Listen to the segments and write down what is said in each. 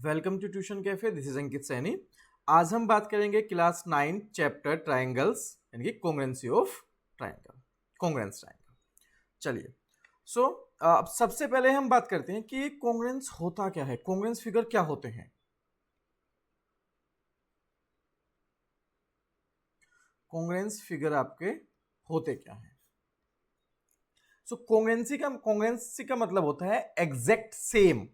Welcome to tuition cafe. This is Ankit Saini. आज हम बात करेंगे क्लास 9 चैप्टर ट्रायंगल्स यानी कि congruency of triangle, congruence triangle. चलिए अब सबसे पहले हम बात करते हैं कि कॉन्ग्रुएंस होता क्या है, कॉन्ग्रुएंस फिगर क्या होते हैं। कॉन्ग्रुएंस फिगर आपके होते क्या हैं। कॉन्ग्रुएंसी का मतलब होता है एग्जैक्ट सेम,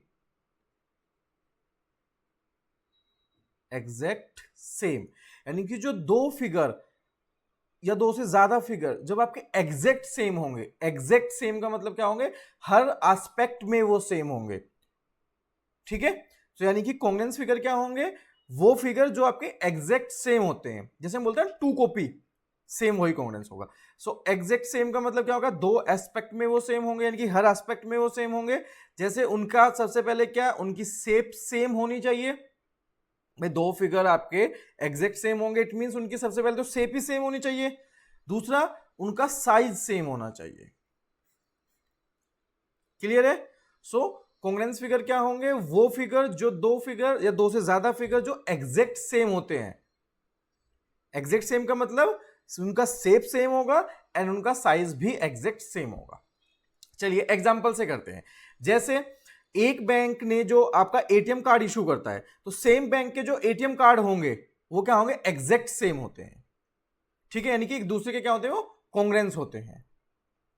एग्जैक्ट सेम यानी कि जो दो फिगर या दो से ज्यादा फिगर जब आपके एग्जैक्ट सेम होंगे, एग्जैक्ट सेम का मतलब क्या होंगे, हर एस्पेक्ट में वो सेम होंगे। ठीक है, तो यानी कि कॉन्ग्रुएंस फिगर क्या होंगे, वो फिगर जो आपके एग्जैक्ट सेम होते हैं। जैसे हम बोलते हैं टू कॉपी सेम, वही कॉन्ग्रुएंस होगा। सो एग्जैक्ट सेम का मतलब क्या होगा, दो एस्पेक्ट में वो सेम होंगे, यानी कि हर एस्पेक्ट में वो सेम होंगे। जैसे उनका सबसे पहले क्या, उनकी शेप सेम होनी चाहिए। भाई दो फिगर आपके एग्जैक्ट सेम होंगे, इट मींस उनकी सबसे पहले तो शेप ही सेम होनी चाहिए। दूसरा, उनका साइज सेम होना चाहिए। क्लियर है। सो कॉन्ग्रुएंस फिगर क्या होंगे, वो फिगर जो दो फिगर या दो से ज्यादा फिगर जो एग्जैक्ट सेम होते हैं। एग्जैक्ट सेम का मतलब उनका शेप सेम होगा एंड उनका साइज भी एग्जैक्ट सेम होगा। चलिए एग्जांपल से करते हैं। जैसे एक बैंक ने जो आपका एटीएम कार्ड इशू करता है, तो सेम बैंक के जो एटीएम कार्ड होंगे वो क्या होंगे, एग्जैक्ट सेम होते हैं। ठीक है, यानी कि एक दूसरे के क्या होते हैं, वो कॉन्ग्रुएंस होते हैं।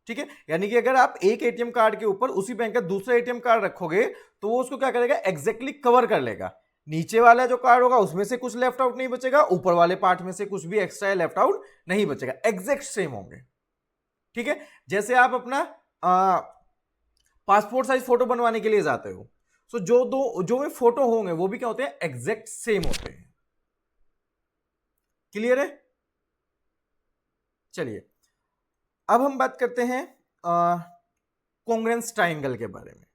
ठीक है, यानी कि अगर आप एक एटीएम कार्ड के ऊपर उसी बैंक का दूसरा एटीएम कार्ड रखोगे तो वो उसको क्या करेगा, एग्जैक्टली कवर कर लेगा। नीचे वाला जो कार्ड होगा उसमें से कुछ लेफ्ट आउट नहीं बचेगा, ऊपर वाले पार्ट में से कुछ भी एक्स्ट्रा लेफ्ट आउट नहीं बचेगा, एग्जैक्ट सेम होंगे। ठीक है, जैसे आप अपना पासपोर्ट साइज फोटो बनवाने के लिए जाते हो, सो जो भी फोटो होंगे वो भी क्या होते हैं, एग्जैक्ट सेम होते हैं। क्लियर है। चलिए अब हम बात करते हैं कॉन्ग्रुएंस ट्रायंगल के बारे में।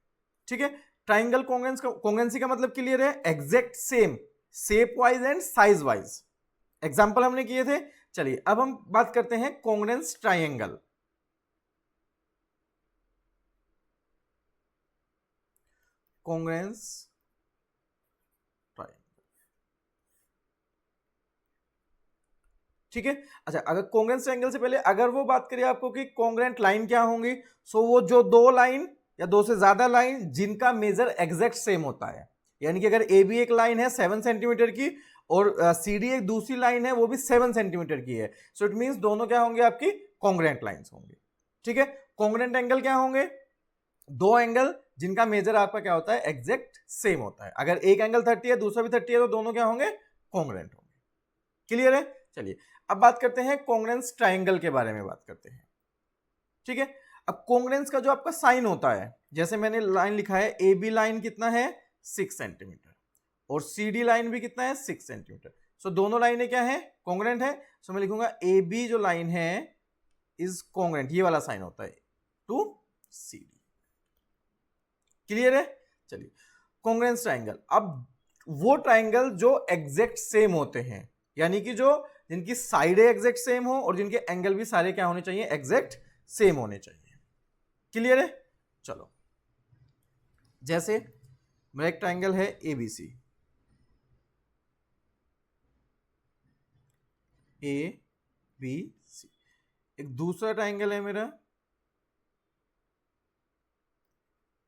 ठीक है, ट्रायंगल कॉन्ग्रुएंसी का मतलब क्लियर है, exact same, shape wise and size wise. Example हमने किए थे। चलिए अब हम बात करते हैं कॉन्ग्रुएंस ट्रायंगल। कॉन्ग्रुएंस ट्रायंगल, ठीक है। अच्छा, अगर कॉन्ग्रुएंस ट्रायंगल से पहले अगर वो बात करें आपको कि कॉन्ग्रुएंट लाइन क्या होंगी, सो वो जो दो लाइन या दो से ज्यादा लाइन जिनका मेजर एग्जैक्ट सेम होता है। यानी कि अगर ए बी एक लाइन है 7 सेंटीमीटर की और सी डी एक दूसरी लाइन है वो भी 7 सेंटीमीटर की है, सो इट मींस दोनों क्या होंगे, आपकी कॉन्ग्रुएंट लाइंस होंगी। ठीक है, कॉन्ग्रुएंट एंगल क्या होंगे, दो एंगल जिनका मेजर आपका क्या होता है, एग्जैक्ट सेम होता है। अगर एक एंगल 30 है दूसरा भी 30 है तो दोनों क्या होंगे, कॉन्ग्रुएंट होंगे। क्लियर है। चलिए अब बात करते हैं कॉन्ग्रुएंस ट्रायंगल के बारे में बात करते हैं। ठीक है, अब कॉन्ग्रुएंस का जो आपका साइन होता है, जैसे मैंने लाइन लिखा है, ए बी लाइन कितना है 6 सेंटीमीटर और सी डी लाइन भी कितना है 6 सेंटीमीटर। सो दोनों लाइनें क्या है, कॉन्ग्रुएंट है। सो मैं लिखूंगा ए बी जो लाइन है इज कॉन्ग्रुएंट, ये वाला साइन होता है टू सी डी। क्लियर है। चलिए कॉन्ग्रुएंस ट्रायंगल, अब वो ट्रायंगल जो एग्जैक्ट सेम होते हैं, यानी कि जो जिनकी साइडें एग्जैक्ट सेम हो और जिनके एंगल भी सारे क्या होने चाहिए, एग्जैक्ट सेम होने चाहिए। क्लियर है। चलो जैसे मेरा एक ट्रायंगल है एबीसी, ए बी सी। एक दूसरा ट्रायंगल है मेरा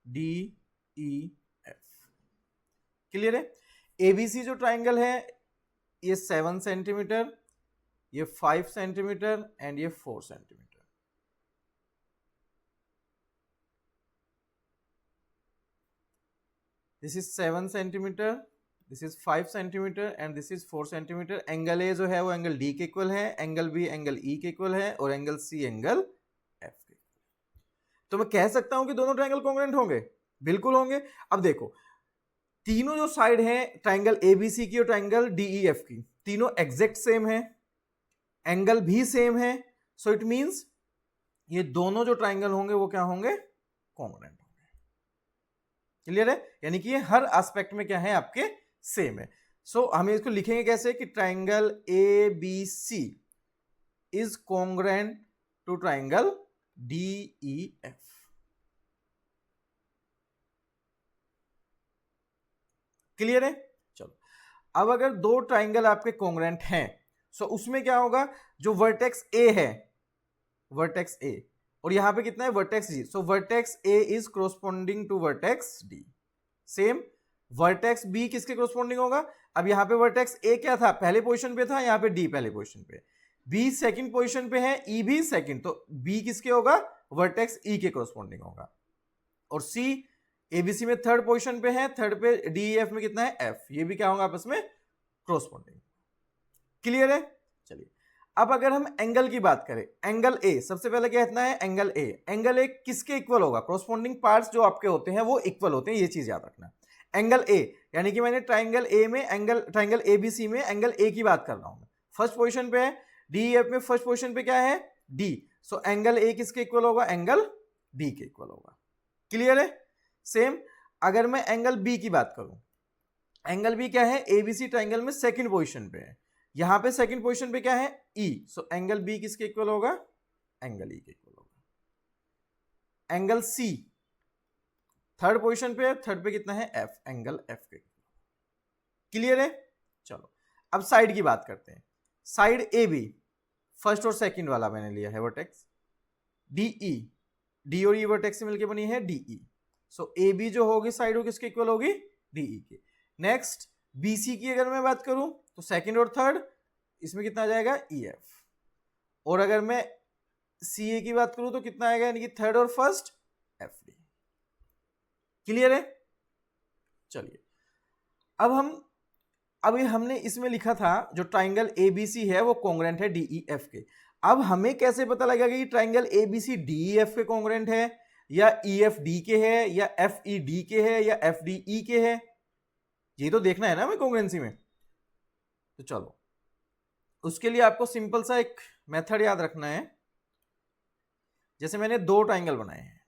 डी ई एफ। क्लियर है। एबीसी जो ट्रायंगल है ये 7 सेंटीमीटर, ये 5 सेंटीमीटर एंड ये 4 centimetre. This is 7 centimetre, this is 5 centimetre and this is 4 centimetre. Angle A जो है वो एंगल डी के इक्वल है, एंगल बी एंगल ई के इक्वल है और एंगल सी एंगल एफ के। तो मैं कह सकता हूं कि दोनों ट्रायंगल कॉन्ग्रुएंट होंगे, बिल्कुल होंगे। अब देखो तीनों जो साइड हैं ट्रायंगल एबीसी की और ट्रायंगल डीईएफ की, तीनों एग्जैक्ट सेम है, एंगल भी सेम है। सो इट मींस ये दोनों जो ट्रायंगल होंगे वो क्या होंगे, कॉन्ग्रुएंट होंगे। क्लियर है, यानी कि ये हर एस्पेक्ट में क्या है, आपके सेम है। सो हम इसको लिखेंगे कैसे कि triangle A B C is congruent to triangle DEF. Clear है? चलो, अब अगर दो ट्राइंगल आपके कॉन्ग्रेंट हैं, सो उसमें क्या होगा, जो वर्टेक्स ए है, वर्टेक्स ए, और यहां पे कितना है, vertex G, so vertex A is corresponding to vertex D. Same vertex B किसके कॉरस्पॉन्डिंग होगा, अब यहां पे वर्टेक्स ए क्या था, पहले पोजीशन पे था, यहां पे डी पहले पोजीशन पे, बी सेकंड पोजीशन पे है, ई भी सेकंड, तो बी किसके होगा, वर्टेक्स ई के कॉरस्पॉन्डिंग होगा। और सी एबीसी में थर्ड पोजीशन पे है, थर्ड पे डी एफ में कितना है, एफ, ये भी क्या होगा आपस में कॉरस्पॉन्डिंग। क्लियर है? चलिए, अब अगर हम एंगल की बात करें, एंगल ए, सबसे पहले क्या इतना है, एंगल ए, एंगल ए किसके इक्वल होगा, कॉरस्पॉन्डिंग पार्ट्स जो आपके होते हैं वो इक्वल होते हैं, ये चीज याद रखना। एंगल ए यानी कि मैंने ट्राइंगल ए में ट्राइंगल एबीसी में एंगल ए की बात कर रहा हूं, फर्स्ट पोजीशन पे है, डी एफ में फर्स्ट पोजीशन पे क्या है, डी, सो एंगल ए किसके इक्वल होगा, एंगल डी के इक्वल होगा। क्लियर है? सेम अगर मैं एंगल बी की बात करूं, एंगल बी क्या है, एबीसी ट्राइंगल में सेकंड पोजीशन पे है, यहां पे सेकंड पोजीशन पे क्या है, ई, सो एंगल बी किसके इक्वल होगा, एंगल ई के इक्वल होगा। एंगल सी थर्ड पोजीशन पे है, थर्ड पे कितना है, एफ, एंगल एफ के। क्लियर है? चलो, अब साइड की बात करते हैं। साइड ए बी फर्स्ट और सेकंड वाला मैंने लिया है वर्टेक्स, डीई, डी और ई वर्टेक्स से मिलकर बनी है डीई, सो ए बी जो होगी साइड वो किसके इक्वल होगी, डीई के। नेक्स्ट बीसी की अगर मैं बात करूं तो सेकंड और थर्ड, इसमें कितना आ जाएगा, ई एफ, और अगर मैं सी ए की बात करूं तो कितना आएगा, यानी कि थर्ड और फर्स्ट, एफ डी। क्लियर है? चलिए, अब अभी हमने इसमें लिखा था जो ट्राइंगल एबीसी है वो कॉन्ग्रेंट है डीई एफ के। अब हमें कैसे पता लगेगा कि ट्राइंगल एबीसी डीई एफ के कॉन्ग्रेंट है, या ई एफ डी के है, या एफ ई डी के है, या एफ डी ई के है, ये तो देखना है ना हमें कॉन्ग्रेंसी में। तो चलो, उसके लिए आपको सिंपल सा एक मेथड याद रखना है। जैसे मैंने दो ट्राइंगल बनाए हैं,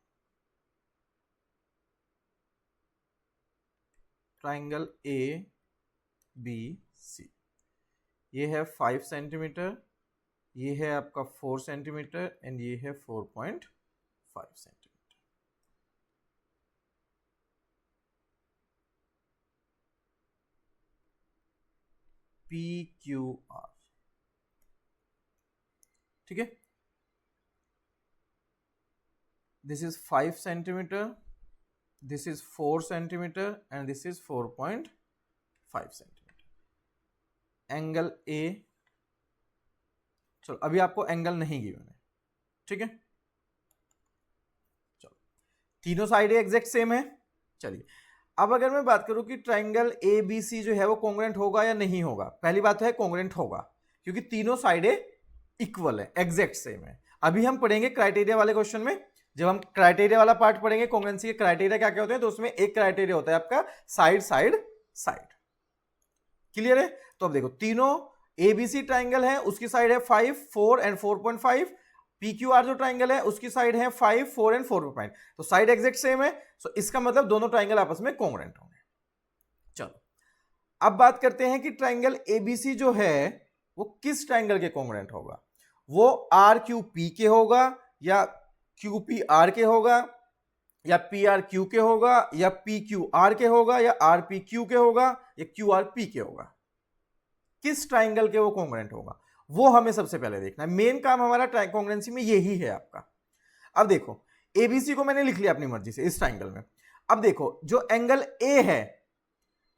ट्राइंगल ए बी सी, ये है 5 सेंटीमीटर, ये है आपका 4 सेंटीमीटर, एंड ये है 4.5 सेंटीमीटर। पी क्यू आर, ठीक है, this is 5 centimetre, this is 4 centimetre, and this is 4.5 centimetre. Angle A, चलो अभी आपको एंगल नहीं गिवन है, ठीक है, चलो तीनों साइड एग्जैक्ट सेम है। चलिए, अब अगर मैं बात करूं कि ट्राइंगल ए बी सी जो है वो कॉन्ग्रेंट होगा या नहीं होगा, पहली बात है कॉन्ग्रेंट होगा, क्योंकि तीनों साइडें इक्वल है, एग्जैक्ट सेम है। अभी हम पढ़ेंगे क्राइटेरिया वाले क्वेश्चन में, जब हम क्राइटेरिया वाला पार्ट पढ़ेंगे कॉन्ग्रेंसी के क्राइटेरिया क्या क्या होते हैं, तो उसमें एक क्राइटेरिया होता है आपका साइड साइड साइड। क्लियर है? तो अब देखो, तीनों एबीसी ट्राइंगल है, उसकी साइड है 5, 4 एंड 4.5, पीक्यूआर जो ट्राइंगल है उसकी साइड है 5, 4 एंड 4.5, तो साइड एग्जैक्ट सेम है, सो इसका मतलब दोनों ट्राइंगल आपस में कॉन्ग्रेंट होंगे। चलो, अब बात करते हैं कि ट्राइंगल एबीसी जो है वो किस ट्राइंगल के कॉन्ग्रेंट होगा, वो आर क्यू पी के होगा, या क्यू पी आर के होगा, या पी आर क्यू के होगा, या पी क्यू आर के होगा, या आर पी क्यू के होगा, या क्यू आर पी के होगा, किस ट्राइंगल के वो कॉन्ग्रेंट होगा, वो हमें सबसे पहले देखना है। मेन काम हमारा कॉन्ग्रेंसी में यही है आपका। अब देखो, एबीसी को मैंने लिख लिया अपनी मर्जी से इस ट्राइंगल में। अब देखो, जो एंगल ए है,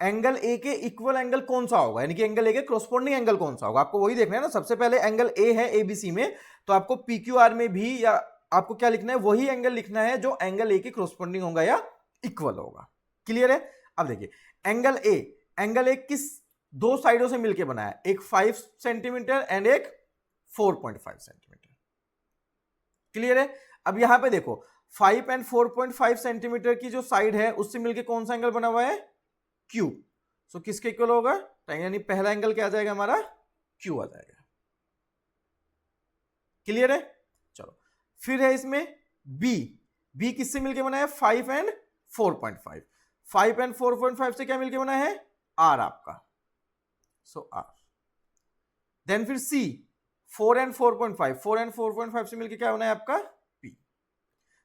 एंगल ए के इक्वल एंगल कौन सा होगा, यानी कि एंगल ए के कॉरस्पॉन्डिंग एंगल कौन सा होगा, आपको वही देखना है ना। सबसे पहले एंगल ए है एबीसी में, तो आपको पीक्यूआर में भी या आपको क्या लिखना है, वही एंगल लिखना है जो एंगल ए के कॉरस्पॉन्डिंग होगा या इक्वल होगा। क्लियर है? अब देखिए, एंगल ए किस दो साइडों से मिलकर बना है, एक 5 सेंटीमीटर एंड एक 4.5 सेंटीमीटर। क्लियर है? अब यहां पे देखो, 5 एंड 4.5 सेंटीमीटर की जो साइड है उससे मिलकर कौन सा एंगल बना हुआ है, क्यू, सो किसके इक्वल होगा, यानी पहला एंगल क्या आ जाएगा हमारा, क्यू आ जाएगा। क्लियर है? चलो, फिर है इसमें बी किससे मिलकर बना है, 5 एंड 4.5, 5 एंड 4.5 से क्या मिलकर बना है, आर आपका, सो आर। देन फिर सी, 4 एंड 4.5 से मिलकर क्या बना है आपका, पी।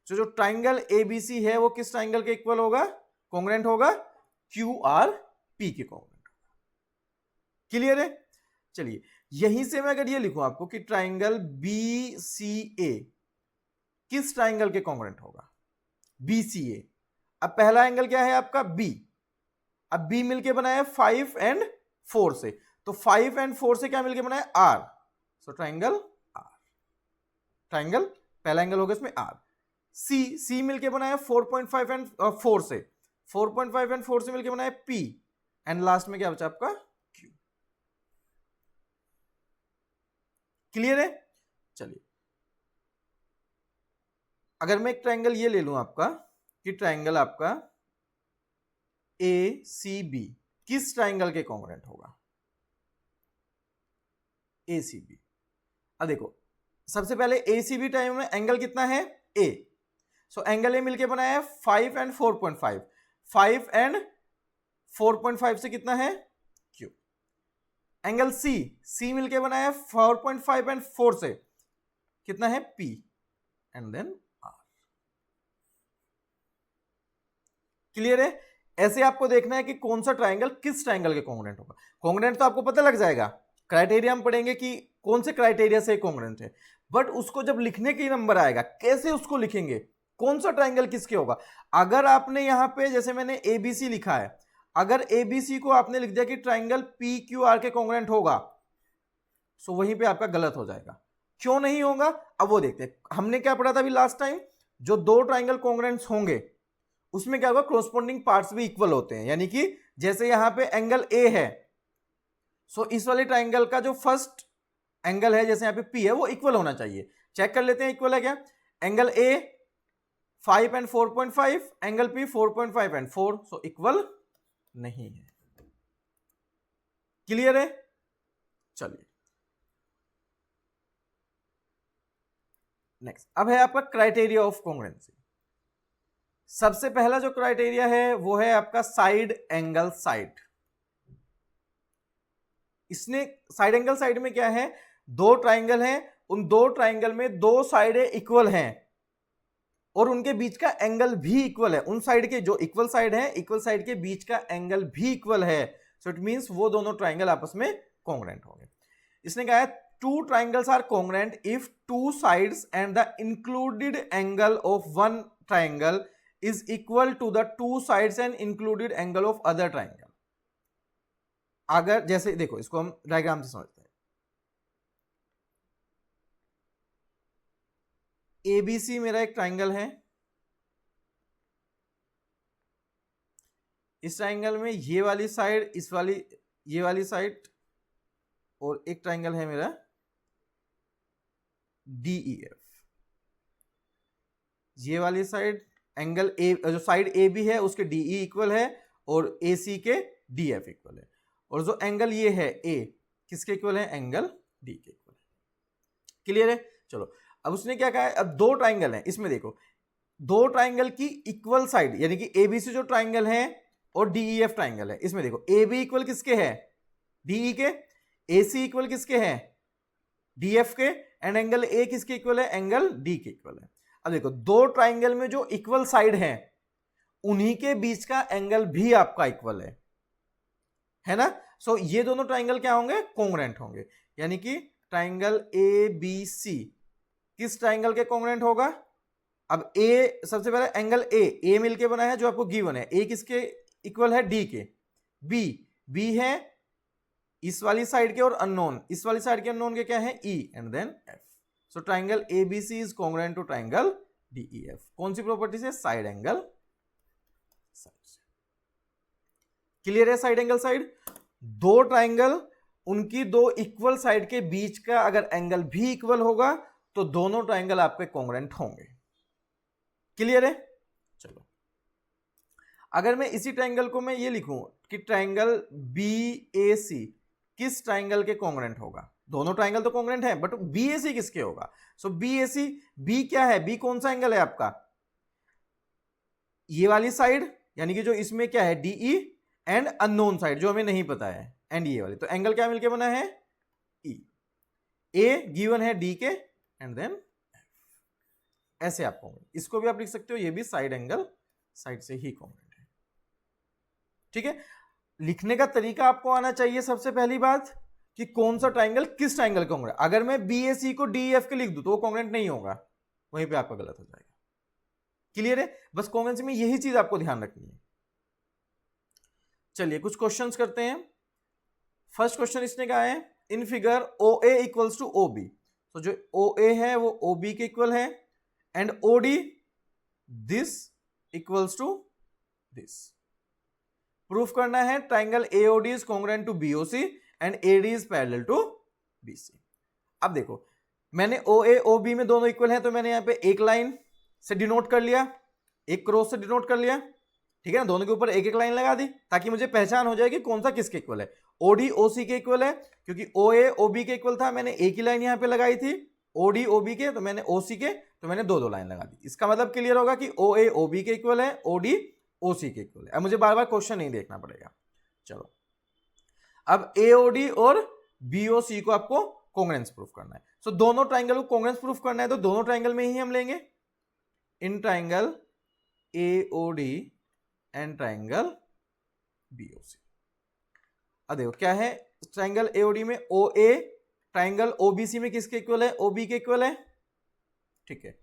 जो ट्राइंगल एबीसी है वो किस ट्राइंगल के इक्वल होगा, कॉन्ग्रेंट होगा, क्यू आर पी के कॉन्ग्रेंट होगा। क्लियर है? चलिए यहीं से मैं अगर ये लिखूं आपको कि ट्राइंगल बी सी ए किस ट्राइंगल के कॉन्ग्रेंट होगा, बी सी ए। अब पहला एंगल क्या है आपका बी, अब बी मिलके बना है 5 एंड 4 से, तो 5 एंड 4 से क्या मिलके बना है R, so triangle R. Triangle पहला एंगल होगा इसमें आर। सी मिलके बना है 4.5 एंड 4 से, 4.5 एंड 4 से मिलके बना है पी, एंड लास्ट में क्या बचा आपका क्यू। क्लियर है? चलिए अगर मैं एक ट्राइंगल ये ले लूं आपका कि ट्राइंगल आपका ए सी बी किस ट्राइंगल के कॉन्ग्रेंट होगा, ए सी बी। अब देखो सबसे पहले ए सी बी टाइम में एंगल कितना है ए, सो एंगल ए मिलके बना है 5 एंड 4.5, 5 एंड 4.5 से कितना है क्यू। एंगल सी मिलके बना है 4.5 एंड 4 से, कितना है P, and then R. Clear है? ऐसे आपको देखना है कि कौन सा ट्राइंगल किस ट्राइंगल के कॉन्ग्रेंट होगा। कॉन्ग्रेंट तो आपको पता लग जाएगा, क्राइटेरिया हम पढ़ेंगे कि कौन से क्राइटेरिया से कॉन्ग्रेंट है, बट उसको जब लिखने की नंबर आएगा कैसे उसको लिखेंगे, कौन सा ट्राइंगल किसके होगा। अगर आपने यहां पे जैसे मैंने एबीसी लिखा है, अगर एबीसी को आपने लिख दिया कि ट्राइंगल पी क्यू आर के कॉन्ग्रेंट होगा, सो वहीं पे आपका गलत हो जाएगा। क्यों नहीं होगा अब वो देखते हैं। हमने क्या पढ़ा था अभी लास्ट टाइम, जो दो ट्राइंगल कॉन्ग्रेंट्स होंगे उसमें क्या होगा, क्रोस्पोंडिंग पार्ट्स भी इक्वल होते हैं। यानी कि जैसे यहां पे एंगल ए है, सो इस वाले ट्राइंगल का जो फर्स्ट एंगल है जैसे यहां पे पी है वो इक्वल होना चाहिए। चेक कर लेते हैं इक्वल है क्या। Angle A 5 and 4.5, angle P 4.5 and 4, so equal नहीं है। क्लियर है? चलिए नेक्स्ट, अब है आपका क्राइटेरिया ऑफ कॉन्ग्रुएंसी। सबसे पहला जो क्राइटेरिया है वो है आपका साइड एंगल साइड। इसने साइड एंगल साइड में क्या है, दो ट्राइंगल हैं, उन दो ट्राइंगल में दो साइडें इक्वल हैं और उनके बीच का एंगल भी इक्वल है। उन साइड के जो इक्वल साइड है, इक्वल साइड के बीच का एंगल भी इक्वल है, सो इट मींस वो दोनों ट्राइंगल आपस में कॉन्ग्रुएंट होंगे। इसने कहा है two triangles are congruent if two sides and the included angle of one triangle is equal to the two sides and included angle of other triangle। अगर जैसे देखो इसको हम डायग्राम से समझते हैं, एबीसी मेरा एक ट्राइंगल है, इस ट्राइंगल में ये वाली साइड, इस वाली ये वाली साइड, और एक ट्राइंगल है मेरा डीईएफ, ये वाली साइड एंगल ए, जो साइड ए बी है उसके डीई इक्वल है और ए सी के डीएफ इक्वल है, और जो एंगल ये है ए किसके इक्वल है, एंगल डी के इक्वल है। क्लियर है? चलो अब उसने क्या कहा है, अब दो ट्राइंगल हैं, इसमें देखो दो ट्राइंगल की इक्वल साइड, यानी कि एबीसी जो ट्राइंगल है और डीईएफ ट्राइंगल है, इसमें देखो ए बी इक्वल किसके है, डीई के, ए सी इक्वल किसके है, डीएफ के, एंड एंगल ए किसके इक्वल है, एंगल डी के इक्वल है। अब देखो दो ट्राइंगल में जो इक्वल साइड है उन्हीं के बीच का एंगल भी आपका इक्वल है ना। सो ये दोनों ट्राइंगल क्या होंगे, कॉन्ग्रुएंट होंगे। यानी कि ट्राइंगल ए बी सी किस ट्राइंगल के कॉन्ग्रुएंट होगा। अब ए सबसे पहले एंगल ए मिलके बना है जो आपको गिवन है, ए किसके इक्वल है, डी के, बी है इस वाली साइड के और अननोन, इस वाली साइड के अननोन के क्या है, E, and then F. So triangle ABC is congruent to triangle DEF. कौन सी प्रॉपर्टी से, साइड एंगल साइड। क्लियर है? साइड एंगल साइड, दो ट्राइंगल उनकी दो इक्वल साइड के बीच का अगर एंगल भी इक्वल होगा तो दोनों ट्राइंगल आपके कॉन्ग्रुएंट होंगे। क्लियर है? चलो अगर मैं इसी ट्राइंगल को मैं ये लिखूं कि ट्राइंगल बी ए सी किस ट्राइंगल के कॉन्ग्रुएंट होगा, दोनों ट्राइंगल तो कॉन्ग्रुएंट है बट बीएसी किसके होगा। सो बीएसी, बी क्या है, बी कौन सा एंगल है आपका, ये वाली साइड, यानी कि जो इसमें क्या है डीई, एंड अननोन साइड जो हमें नहीं पता है, एंड ये वाली, तो एंगल क्या मिलके बना है, ई, ए गिवन है डी के, एंड देन ऐसे आपको, इसको भी आप लिख सकते हो, ये भी साइड एंगल साइड से ही कॉन्ग्रुएंट है। ठीक है? लिखने का तरीका आपको आना चाहिए सबसे पहली बात, कि कौन सा ट्राइंगल किस ट्राइंगल का कांग्रेंट। अगर मैं बी ए सी को डी एफ के लिख दूं तो वो कांग्रेंट नहीं होगा, वहीं पे आपका गलत हो जाएगा। क्लियर है? बस कांग्रेंसी में यही चीज आपको ध्यान रखनी है। चलिए कुछ क्वेश्चंस करते हैं। फर्स्ट क्वेश्चन इसने कहा है in figure O A equals to O B, तो जो ओ ए है वो ओ बी के इक्वल है, and O D this equals to this. Proof करना है triangle AOD is congruent to BOC and AD is parallel to BC. अब देखो मैंने ओ ए ओ बी में दोनों इक्वल हैं, तो मैंने यहां पे एक लाइन से डिनोट कर लिया, एक क्रॉस से डिनोट कर लिया, ठीक है ना। दोनों के ऊपर एक एक लाइन लगा दी ताकि मुझे पहचान हो जाए कि कौन सा किसके इक्वल है। ओडी ओसी के इक्वल है, क्योंकि ओ ए ओ बी के इक्वल था, मैंने एक ही लाइन यहां पे लगाई थी। ओडी ओ बी के, तो मैंने ओसी के, तो मैंने दो दो लाइन लगा दी। इसका मतलब क्लियर होगा कि ओ ए ओ बी के इक्वल है, ओडी ओसी के इक्वल है। अब मुझे बार बार क्वेश्चन नहीं देखना पड़ेगा। चलो अब एओडी और बीओसी को आपको कांग्रुएंस प्रूफ करना है। सो दोनों ट्राइंगल को कांग्रुएंस प्रूफ करना है, तो दोनों ट्राइंगल में ही हम लेंगे in triangle AOD and triangle BOC. अब देखो क्या है ट्राइंगल एओडी में ओ ए ट्राइंगल ओबीसी में किसके इक्वल है, ओबी के इक्वल है, ठीक है।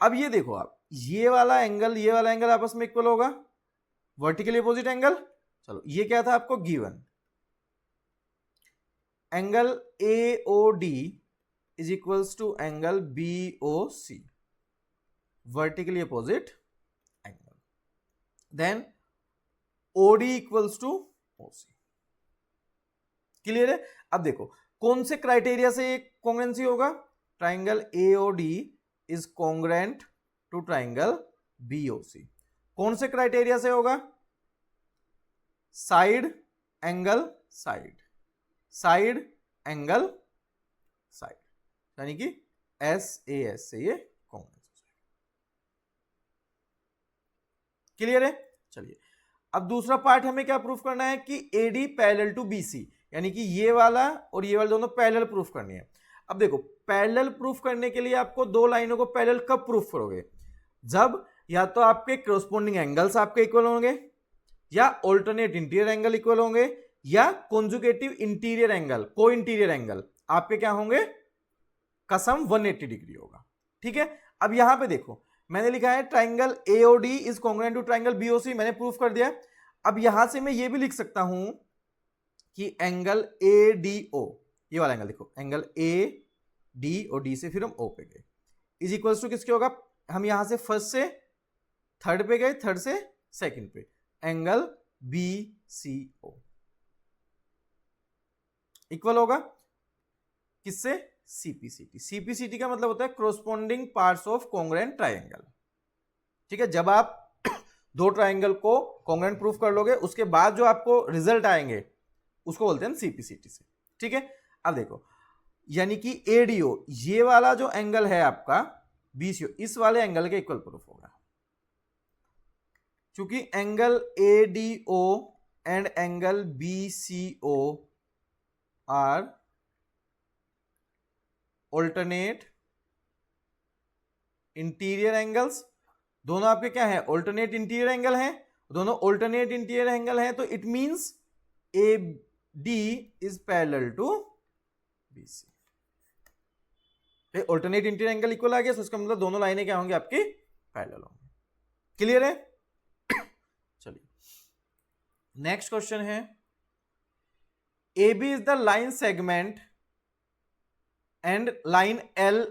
अब ये देखो आप ये वाला एंगल आपस में इक्वल होगा, वर्टिकली अपोजिट एंगल। चलो ये क्या था आपको given, angle AOD is equals to angle BOC, vertically opposite angle, then OD equals to OC. Clear है? अब देखो कौन से क्राइटेरिया से ये कांग्रुएंसी होगा, triangle AOD is congruent to triangle BOC. कौन से क्राइटेरिया से होगा, side angle side, side angle side, यानी कि एस ए एस से ये कांग्रुएंस। क्लियर है? चलिए अब दूसरा पार्ट हमें क्या प्रूफ करना है कि एडी पैरेलल टू बीसी, यानी कि ये वाला और ये वाला दोनों पैरेलल प्रूफ करनी है। अब देखो पैरेलल प्रूफ करने के लिए आपको दो लाइनों को पैरेलल कब प्रूफ करोगे, जब या तो आपके करस्पॉन्डिंग एंगल्स आपके इक्वल होंगे, या ऑल्टरनेट इंटीरियर एंगल इक्वल होंगे, या कॉन्जुगेटिव इंटीरियर एंगल, को इंटीरियर एंगल आपके क्या होंगे, का सम 180 डिग्री होगा। ठीक है, अब यहां पे देखो मैंने लिखा है triangle AOD is congruent to triangle BOC, मैंने प्रूफ कर दिया। अब यहां से मैं ये भी लिख सकता हूं कि एंगल एडीओ, ये वाला एंगल देखो, एंगल ए डी और डी से फिर हम ओ पे गए, इज इक्वल्स टू किसके होगा, हम यहां से फर्स्ट से थर्ड पे गए, थर्ड से सेकंड पे, angle B C O equal होगा किससे, सीपीसीटी। सीपीसीटी का मतलब होता है corresponding parts of congruent triangle. ठीक है, जब आप दो ट्राइंगल को कांग्रुएंट प्रूफ कर लोगे उसके बाद जो आपको रिजल्ट आएंगे उसको बोलते हैं सीपीसीटी से। ठीक है, अब देखो यानी कि एडीओ ये वाला जो एंगल है आपका बीसीओ, इस वाले एंगल के इक्वल प्रूफ होगा, क्योंकि angle ADO and angle BCO are alternate interior angles. दोनों आपके क्या है, ऑल्टरनेट इंटीरियर एंगल हैं, दोनों ऑल्टरनेट इंटीरियर एंगल हैं, तो it means A D is parallel to BC. Alternate interior angle equal आ गया, तो इसका मतलब दोनों लाइनें क्या होंगी आपकी, पैरेलल होंगी। क्लियर है? चलिए नेक्स्ट क्वेश्चन है, A B is the line segment and line L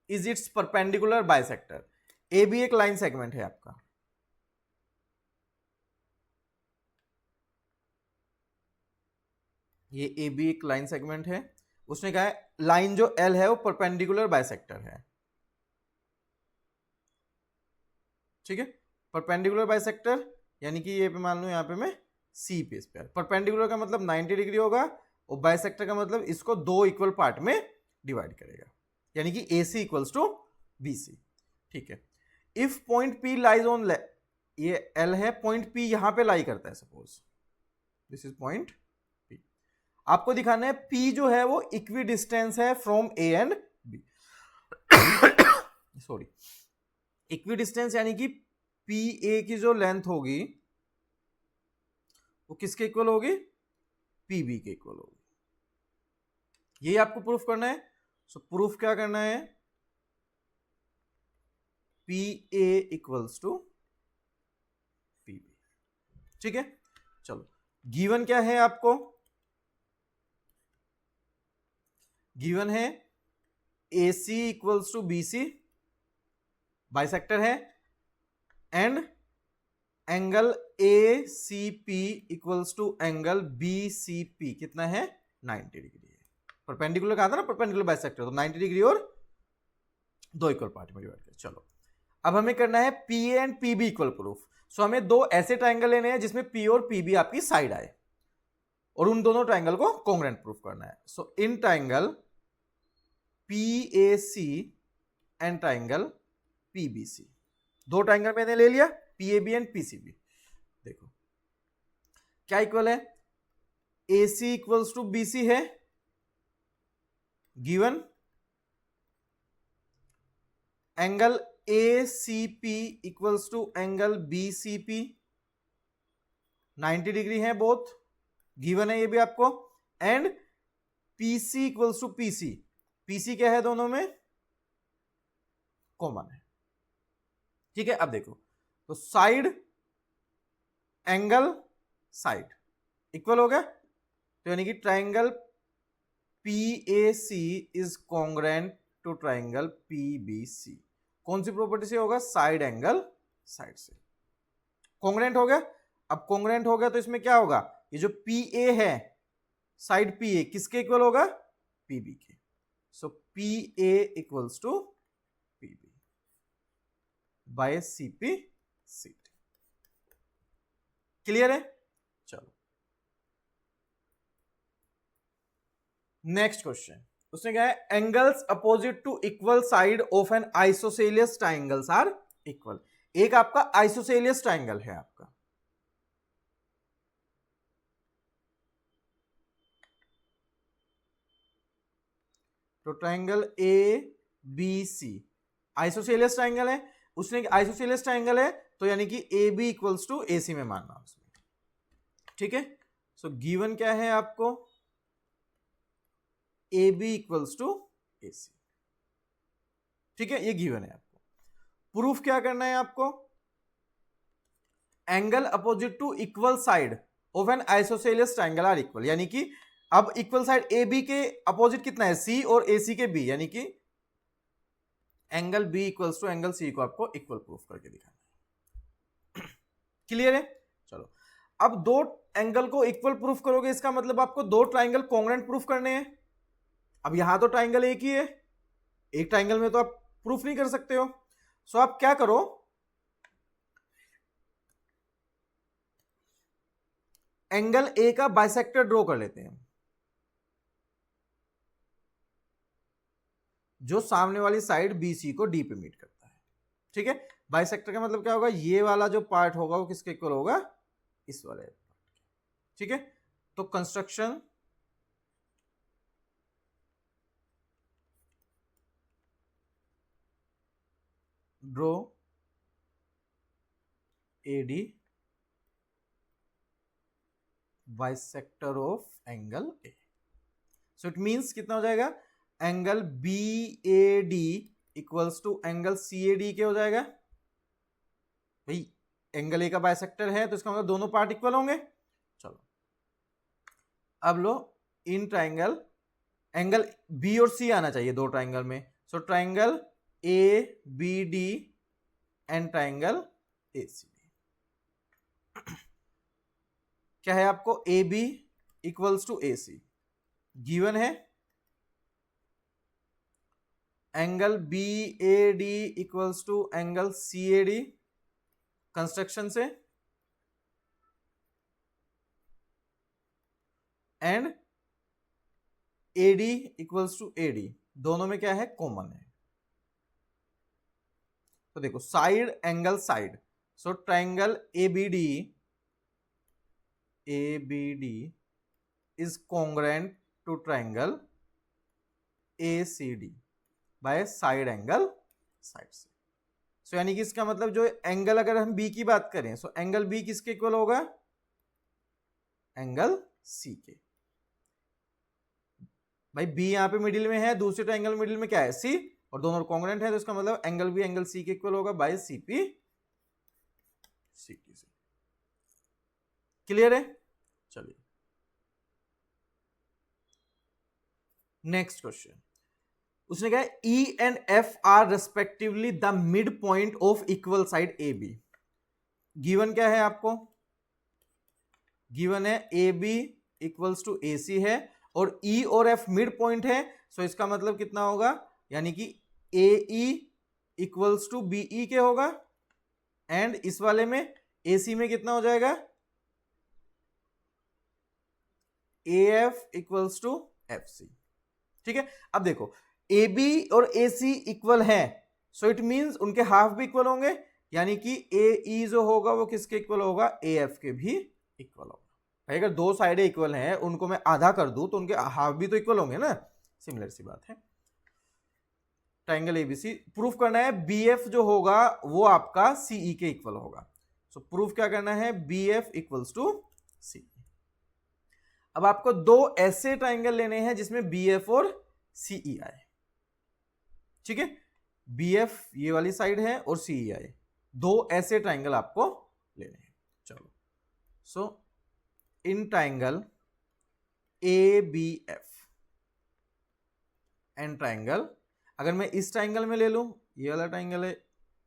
is its perpendicular bisector. A B एक लाइन सेगमेंट है आपका, ये ए बी एक लाइन सेगमेंट है, उसने कहा है लाइन जो एल है वो परपेंडिकुलर बाइसेक्टर है। ठीक है, परपेंडिकुलर बाइसेक्टर यानी कि ये पे मान लो यहाँ पे मैं सी पे इस पे, परपेंडिकुलर का मतलब 90 डिग्री होगा और बाइसेक्टर का मतलब इसको दो इक्वल पार्ट में डिवाइड करेगा, यानी कि A C equals to B C. ठीक है, if point P lies on, ये एल है, पॉइंट पी यहां पे लाई करता है, suppose this is point P, आपको दिखाना है पी जो है वो इक्वी डिस्टेंस है from A and B. Sorry, equidistant यानी कि पी ए की जो लेंथ होगी वो किसके इक्वल होगी, पीबी के इक्वल होगी। यही आपको प्रूफ करना है। सो प्रूफ क्या करना है, P A equals to PB. ठीक है, चलो गिवन क्या है आपको, गिवन है AC equals to BC, bisector है, and angle ACP equals to angle BCP कितना है, 90 डिग्री है। परपेंडिकुलर कहा था ना, परपेंडिकुलर बाइसेक्टर, तो 90 डिग्री और दो इक्वल पार्ट में डिवाइड कर। चलो अब हमें करना है PA and PB equal proof. So हमें दो ऐसे ट्राइंगल लेने हैं जिसमें P और PB आपकी साइड आए, और उन दोनों ट्राइंगल को कॉन्ग्रुएंट प्रूफ करना है। So in triangle PAC and triangle PBC, दो ट्राइंगल मैंने ले लिया, PAB एंड PCB। देखो क्या इक्वल है, AC इक्वल्स टू BC है, given angle ACP equals to angle BCP, 90 degree है बोथ, गिवन है ये भी आपको, and PC equals to PC, PC क्या है दोनों में, कॉमन है। ठीक है, अब देखो तो साइड एंगल साइड इक्वल हो गया, तो यानी कि triangle PAC is congruent to triangle PBC। कौन सी प्रॉपर्टी से होगा, साइड एंगल साइड से कॉन्ग्रुएंट हो गया। अब कॉन्ग्रुएंट हो गया तो इसमें क्या होगा, ये जो PA है साइड PA किसके इक्वल होगा, PB के। So PA equals to PB by CP CT। Clear है, चलो नेक्स्ट क्वेश्चन। उसने कहा है angles opposite to equal side of an isosceles triangles are equal. एक आपका आइसोसेलियस ट्राइंगल है आपका, तो ट्राइंगल ABC आइसोसेलियस ट्राइंगल है, उसने आइसोसेलियस ट्राइंगल है तो यानी कि AB इक्वल्स टू AC में मानना उसमें। ठीक है, सो गिवन क्या है आपको, AB इक्वल्स टू AC। ठीक है, ये गिवन है आपको। प्रूफ क्या करना है आपको, angle opposite to equal side of an isosceles triangle are equal, यानी कि अब इक्वल साइड AB के अपोजिट कितना है, C, और AC के B, यानी कि angle B equals to angle C को आपको इक्वल प्रूफ करके दिखाना है। क्लियर है, चलो अब दो एंगल को इक्वल प्रूफ करोगे, इसका मतलब आपको दो ट्राइंगल कॉन्ग्रुएंट प्रूफ करने हैं। अब यहां तो ट्राइंगल एक ही है, एक ट्राइंगल में तो आप प्रूफ नहीं कर सकते हो। सो आप क्या करो, एंगल ए का बाइसेक्टर ड्रॉ कर लेते हैं, जो सामने वाली साइड BC को D पे मीट करता है। ठीक है, बाइसेक्टर का मतलब क्या होगा, ये वाला जो पार्ट होगा वो किसके इक्वल होगा, इस वाले। ठीक है, तो construction draw AD bisector of angle A। So it means कितना हो जाएगा, angle BAD equals to angle CAD के हो जाएगा। भाई एंगल A का बाइसेक्टर है तो इसका मतलब दोनों पार्ट इक्वल होंगे। चलो अब लो इन ट्राइंगल, एंगल B और C आना चाहिए दो ट्राइंगल में। So triangle ABD and triangle ACD। क्या है आपको, AB equals to AC, given है angle BAD equals to angle CAD, construction से, and AD equals to AD, दोनों में क्या है, कॉमन है। तो देखो side angle side, so triangle ABD is congruent to triangle ACD by side angle side से। सो यानी कि इसका मतलब जो एंगल, अगर हम B की बात करें, सो एंगल B किसके इक्वल होगा, एंगल सी के। भाई बी यहां पे मिडिल में है, दूसरे ट्राइंगल मिडिल में क्या है, सी, और दोनों कॉन्ग्रुएंट है, तो इसका मतलब एंगल बी एंगल सी के इक्वल होगा बाय सीपी सी टी से। क्लियर है? चलिए नेक्स्ट क्वेश्चन। उसने कहा E and F are respectively the midpoint of equal side A B. Given क्या है आपको, गिवन है A B equals to A C है और ई और एफ मिड पॉइंट है, सो इसका मतलब कितना होगा, यानी कि A E equals to B E के होगा, एंड इस वाले में ए सी में कितना हो जाएगा, A F equals to F C. ठीक है, अब देखो ए बी और ए सी इक्वल है, सो इट मींस उनके हाफ भी इक्वल होंगे, यानी कि ए ई जो होगा वो किसके इक्वल होगा, ए एफ के भी इक्वल होगा। भाई अगर दो साइडें इक्वल हैं, उनको मैं आधा कर दूं तो उनके हाफ भी तो इक्वल होंगे ना, सिमिलर सी बात है। ट्राइंगल एबीसी प्रूफ करना है, बी एफ जो होगा वो आपका सीई के इक्वल होगा। सो प्रूफ क्या करना है, बी एफ इक्वल्स टू सी। अब आपको दो ऐसे ट्राइंगल लेने हैं जिसमें बी एफ और सीई आए। ठीक है, बी एफ ये वाली साइड है और सीई आए, दो ऐसे ट्राइंगल आपको लेने हैं। चलो, so in triangle A B F and triangle, अगर मैं इस ट्राइंगल में ले लूं, ये वाला ट्राइंगल है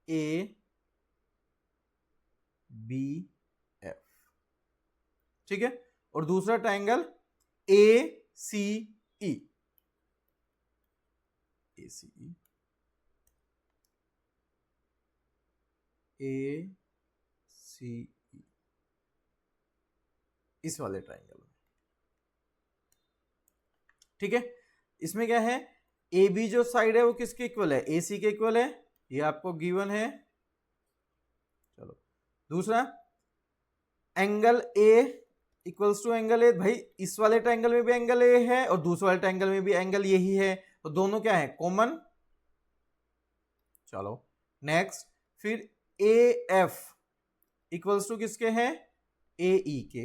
ए बी एफ, ठीक है, और दूसरा triangle A C E, A C E, A C ई, इस वाले ट्राइंगल में। ठीक है, इसमें क्या है, ए बी जो साइड है वो किसके इक्वल है, ए सी के इक्वल है, ये आपको गिवन है। चलो दूसरा, angle A equals to angle A, भाई इस वाले ट्राइंगल में भी एंगल ए है और दूसरे वाले ट्राइंगल में भी एंगल यही है, तो दोनों क्या है, कॉमन। चलो नेक्स्ट, फिर ए एफ इक्वल्स टू किसके हैं, ए ई के,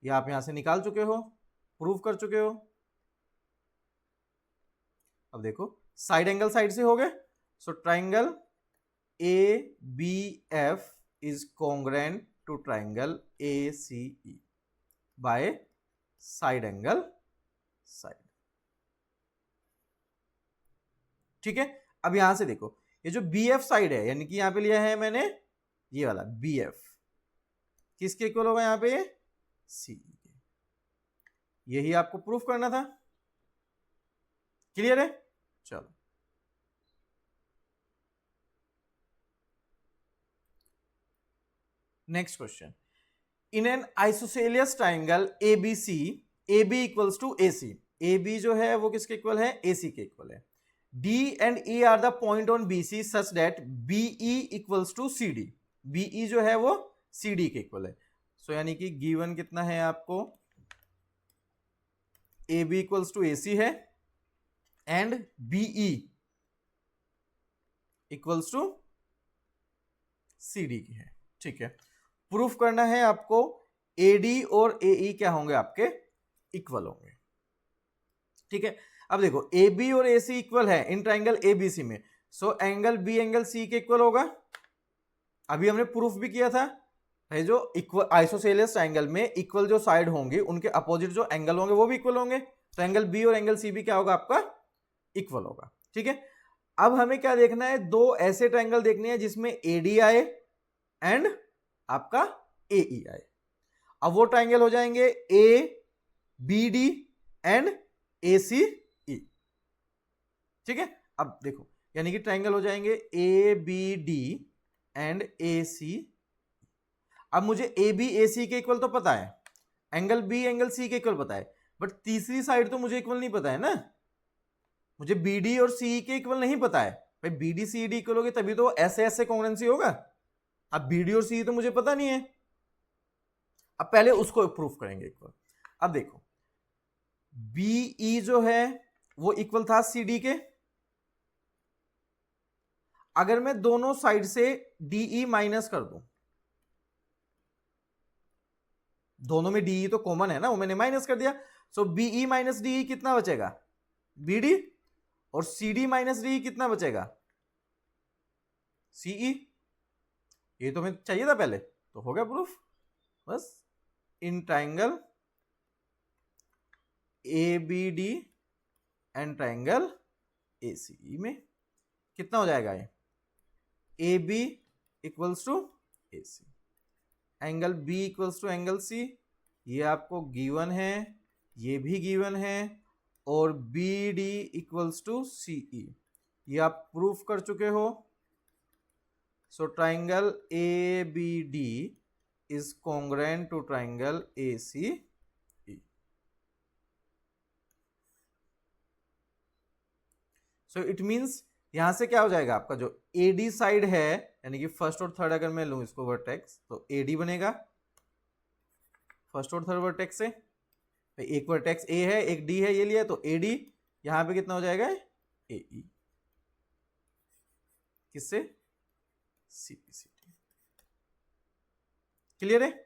ये आप यहां से निकाल चुके हो, प्रूफ कर चुके हो। अब देखो साइड एंगल साइड से हो गए, so triangle A B F is congruent to triangle A C E by side angle side. ठीक है, अब यहां से देखो, ये जो बी एफ साइड है, यानी कि यहां पे लिया है मैंने ये वाला बी एफ, किसके इक्वल होगा यहां पे, सी के। यही आपको प्रूफ करना था। क्लियर है? चलो next question. In an isosceles triangle A B C, A B equals to A C, A B जो है वो किसके इक्वल है, ए सी के इक्वल है। D and E are the point on B C such that B E equals to C D, B E जो है वो सी डी के इक्वल है। सो यानी कि गिवन कितना है आपको, A B equals to A C है and B E equals to C D की है। ठीक है, प्रूफ करना है आपको एडी और एई क्या होंगे, आपके इक्वल होंगे। ठीक है, अब देखो ए बी और ए सी इक्वल है इन ट्राइंगल ए बी सी में, so angle B angle C के इक्वल होगा। अभी हमने प्रूफ भी किया था, है जो इक्वल आइसोसेलियस ट्राइंगल में इक्वल जो साइड होंगे उनके अपोजिट जो एंगल होंगे वो भी इक्वल होंगे, तो एंगल बी और एंगल सी भी क्या होगा, आपका इक्वल होगा। ठीक है, अब हमें क्या देखना है, दो ऐसे ट्राइंगल देखने हैं जिसमें एडी आए एंड आपका ए ई आए। अब वो ट्राइंगल हो जाएंगे ए B D and A C ई। ठीक है, अब देखो यानी कि ट्राइंगल हो जाएंगे ए बी डी एंड ए सी। अब मुझे ए बी ए सी के इक्वल तो पता है, एंगल बी एंगल सी के इक्वल पता है, बट तीसरी साइड तो मुझे इक्वल नहीं पता है ना, मुझे बी डी और सी के इक्वल नहीं पता है। भाई B D C D equal होगी तभी तो ऐसे ऐसे कॉन्ग्रुएंसी होगा। अब बी डी और सी तो मुझे पता नहीं है, अब पहले उसको प्रूफ करेंगे इक्वल। अब देखो बीई जो है वो इक्वल था सी डी के, अगर मैं दोनों साइड से डीई माइनस कर दूं, दोनों में डीई तो कॉमन है ना, वो मैंने माइनस कर दिया। सो बीई माइनस डीई कितना बचेगा, बीडी, और सीडी माइनस डी कितना बचेगा, सीई। ये तो हमें चाहिए था पहले, तो हो गया प्रूफ। बस in triangle A B D and triangle A C में कितना हो जाएगा, ये A B equals to A C, angle B equals to angle C, ये आपको गिवन है, ये भी गिवन है, और B D equals to C E, ये आप प्रूफ कर चुके हो। So triangle A B D is congruent to triangle A C E. So it means यहां से क्या हो जाएगा, आपका जो एडी साइड है, यानी कि फर्स्ट और थर्ड अगर मैं लूं इसको वर्टेक्स, तो एडी बनेगा फर्स्ट और थर्ड वर्टेक्स से। एक वर्टेक्स ए है, एक डी है, ये लिया, तो एडी यहां पे कितना हो जाएगा, ए ई, किससे, C P C T. Clear है।